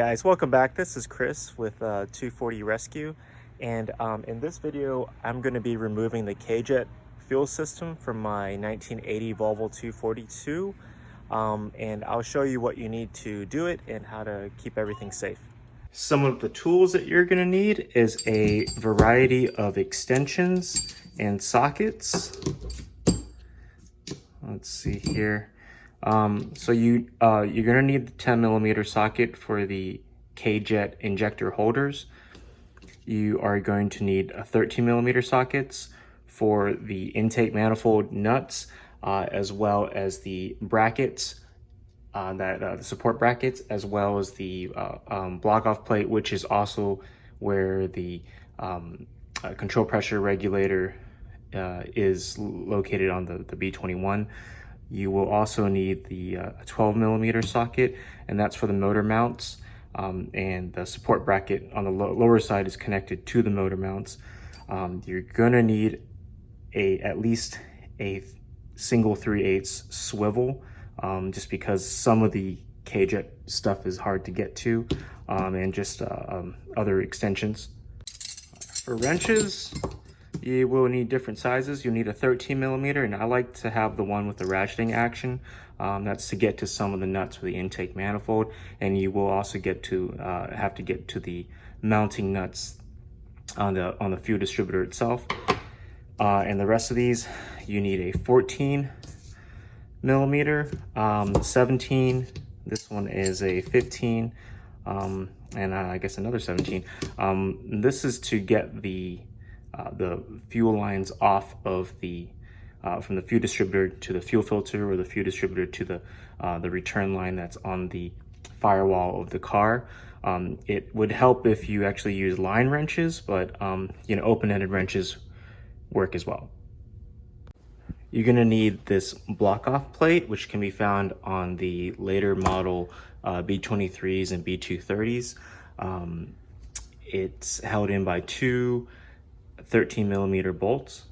guys, welcome back. This is Chris with 240 Rescue, and in this video I'm going to be removing the K-Jet fuel system from my 1980 Volvo 242, and I'll show you what you need to do it and how to keep everything safe. Some of the tools that you're going to need is a variety of extensions and sockets. Let's see here. So you're gonna need the 10mm socket for the K-Jet injector holders. You are going to need a 13mm sockets for the intake manifold nuts, as well as the brackets, the support brackets, as well as the block-off plate, which is also where the control pressure regulator is located on the B21. You will also need the 12mm socket, and that's for the motor mounts, and the support bracket on the lower side is connected to the motor mounts. You're gonna need at least a single 3/8 swivel, just because some of the K-Jet stuff is hard to get to, and just other extensions. For wrenches, you will need different sizes. You'll need a 13mm, and I like to have the one with the ratcheting action. That's to get to some of the nuts for the intake manifold, and you will also have to get to the mounting nuts on the fuel distributor itself. And the rest of these, you need a 14mm, 17. This one is a 15, and I guess another 17. This is to get the fuel lines off of from the fuel distributor to the fuel filter, or the fuel distributor to the return line that's on the firewall of the car. It would help if you actually use line wrenches, but open-ended wrenches work as well. You're going to need this block-off plate, which can be found on the later model B23s and B230s. It's held in by two 13mm bolts.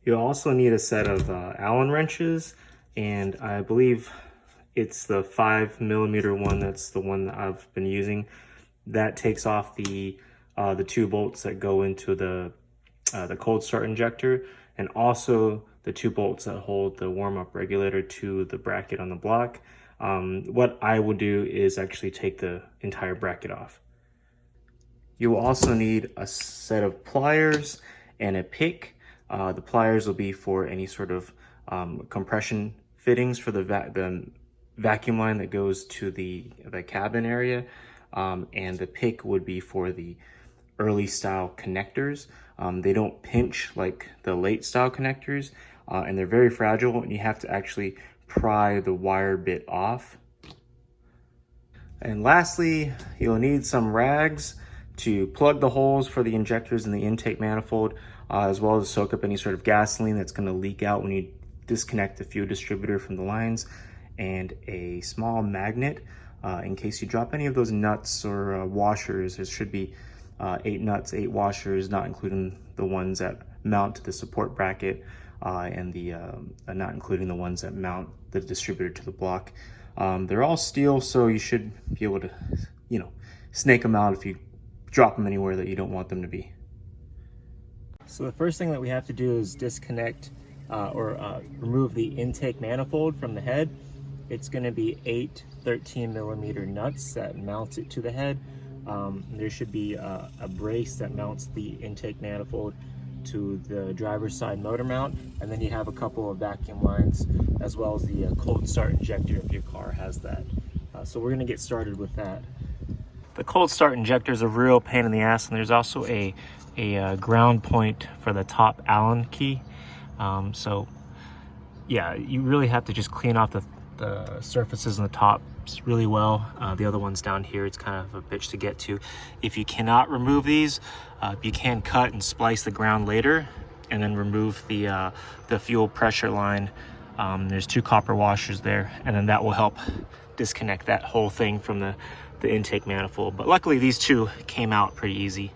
You'll also need a set of Allen wrenches, and I believe it's the 5mm one. That's the one that I've been using. That takes off the two bolts that go into the cold start injector, and also the two bolts that hold the warm-up regulator to the bracket on the block. What I will do is actually take the entire bracket off. You will also need a set of pliers and a pick. The pliers will be for any sort of compression fittings for the vacuum line that goes to the cabin area, and the pick would be for the early style connectors. They don't pinch like the late style connectors, and they're very fragile, and you have to actually pry the wire bit off. And lastly, you'll need some rags to plug the holes for the injectors in the intake manifold, as well as soak up any sort of gasoline that's going to leak out when you disconnect the fuel distributor from the lines, and a small magnet in case you drop any of those nuts or washers. There should be 8 nuts, 8 washers, not including the ones that mount to the support bracket, and not including the ones that mount the distributor to the block. They're all steel, so you should be able to, snake them out if you drop them anywhere that you don't want them to be. So the first thing that we have to do is disconnect or remove the intake manifold from the head. It's going to be 8 13mm nuts that mount it to the head. There should be a brace that mounts the intake manifold to the driver's side motor mount, and then you have a couple of vacuum lines, as well as the cold start injector if your car has that. So we're going to get started with that. The cold start injector is a real pain in the ass, and there's also a ground point for the top Allen key. So yeah, you really have to just clean off the surfaces on the top really well. The other ones down here, it's kind of a bitch to get to. If you cannot remove these, you can cut and splice the ground later, and then remove the fuel pressure line. There's 2 copper washers there, and then that will help disconnect that whole thing from the intake manifold. But luckily these 2 came out pretty easy.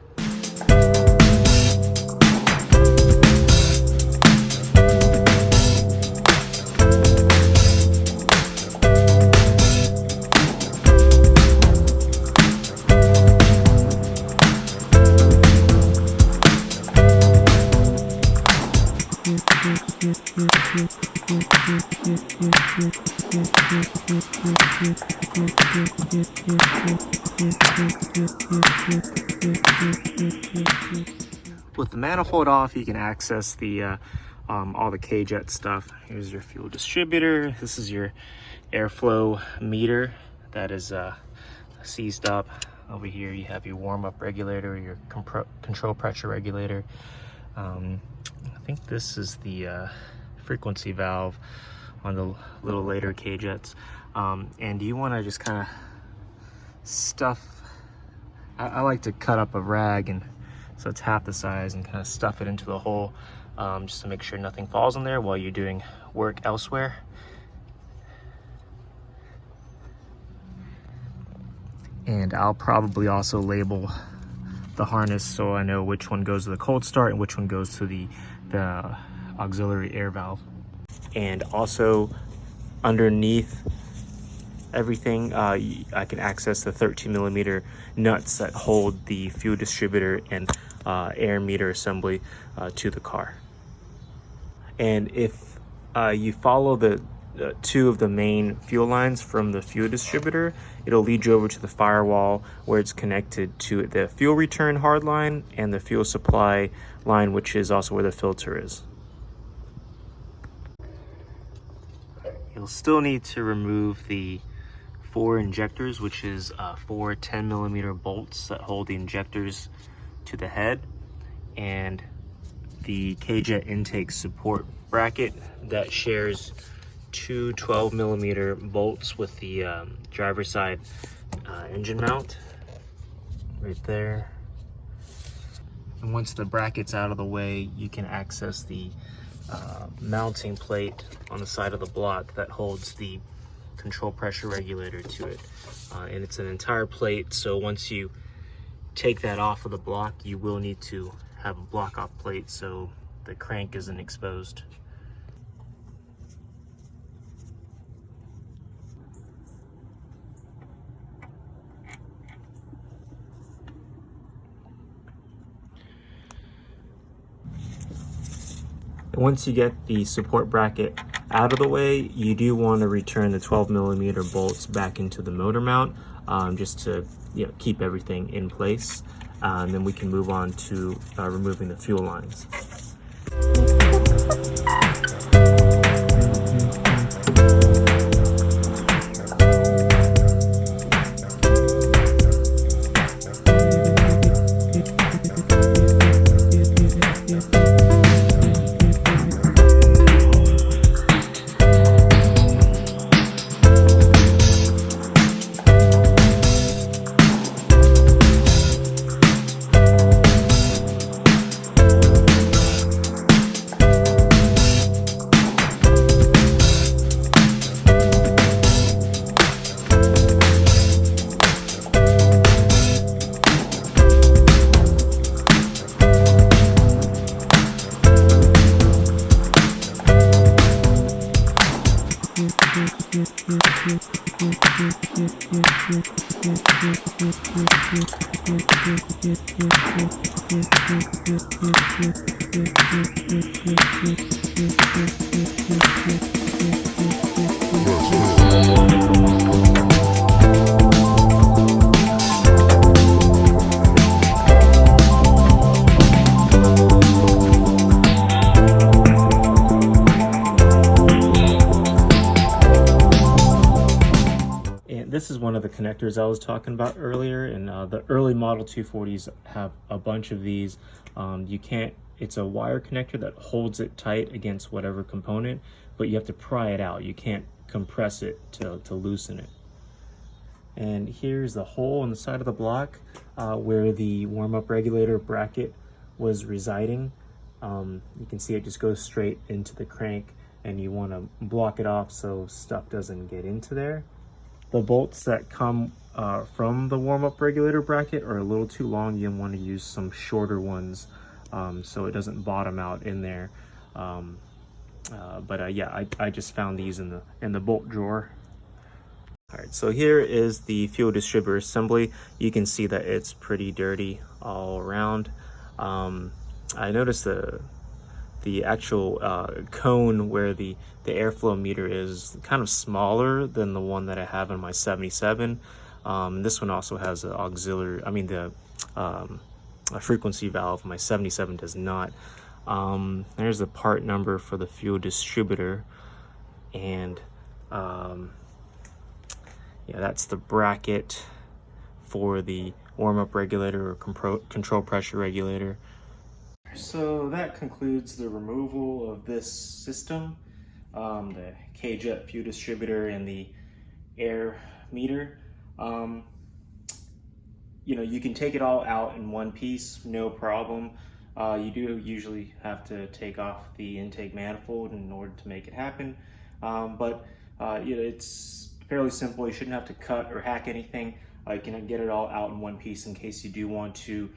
With the manifold off, you can access the all the K-Jet stuff. Here's your fuel distributor. This is your airflow meter that is seized up. Over here you have your warm-up regulator, your control pressure regulator. I think this is the frequency valve on the little later K-Jets. And you want to just kind of stuff, I like to cut up a rag and so it's half the size and kind of stuff it into the hole, just to make sure nothing falls in there while you're doing work elsewhere. And I'll probably also label the harness so I know which one goes to the cold start and which one goes to the auxiliary air valve. And also underneath everything, I can access the 13mm nuts that hold the fuel distributor and air meter assembly to the car. And if you follow the two of the main fuel lines from the fuel distributor, it'll lead you over to the firewall where it's connected to the fuel return hard line and the fuel supply line, which is also where the filter is. You'll still need to remove the 4 injectors, which is 4 10mm bolts that hold the injectors to the head, and the K-Jet intake support bracket that shares 2 12mm bolts with the driver's side engine mount right there. And once the bracket's out of the way, you can access the mounting plate on the side of the block that holds the control pressure regulator to it. And it's an entire plate, so once you take that off of the block, you will need to have a block off plate so the crank isn't exposed. Once you get the support bracket out of the way, you do want to return the 12mm bolts back into the motor mount, just to keep everything in place. And then we can move on to removing the fuel lines. This is one of the connectors I was talking about earlier, and the early Model 240s have a bunch of these. It's a wire connector that holds it tight against whatever component, but you have to pry it out. You can't compress it to loosen it. And here's the hole in the side of the block where the warm-up regulator bracket was residing. You can see it just goes straight into the crank, and you want to block it off so stuff doesn't get into there. The bolts that come from the warm-up regulator bracket are a little too long. You want to use some shorter ones so it doesn't bottom out in there. Yeah, I just found these in the bolt drawer. All right, so here is the fuel distributor assembly. You can see that it's pretty dirty all around. I noticed the the actual cone where the airflow meter is kind of smaller than the one that I have in my 77. This one also has an auxiliary, a frequency valve. My 77 does not. There's the part number for the fuel distributor, and yeah, that's the bracket for the warm-up regulator or control pressure regulator. So that concludes the removal of this system, the K-Jet fuel distributor and the air meter. You know, you can take it all out in one piece, no problem. You do usually have to take off the intake manifold in order to make it happen. But you know, it's fairly simple. You shouldn't have to cut or hack anything. You can get it all out in one piece in case you do want to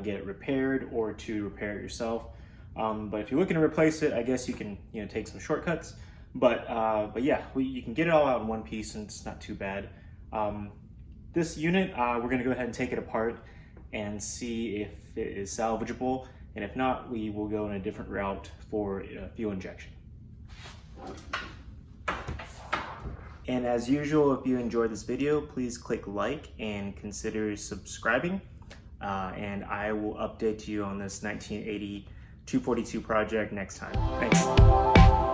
get it repaired or to repair it yourself. But if you're looking to replace it, I guess you can, you know, take some shortcuts. But yeah, you can get it all out in one piece, and it's not too bad. This unit, we're going to go ahead and take it apart and see if it is salvageable, and if not, we will go in a different route for fuel injection. And as usual, if you enjoyed this video, please click like and consider subscribing. And I will update you on this 1980 242 project next time. Thanks.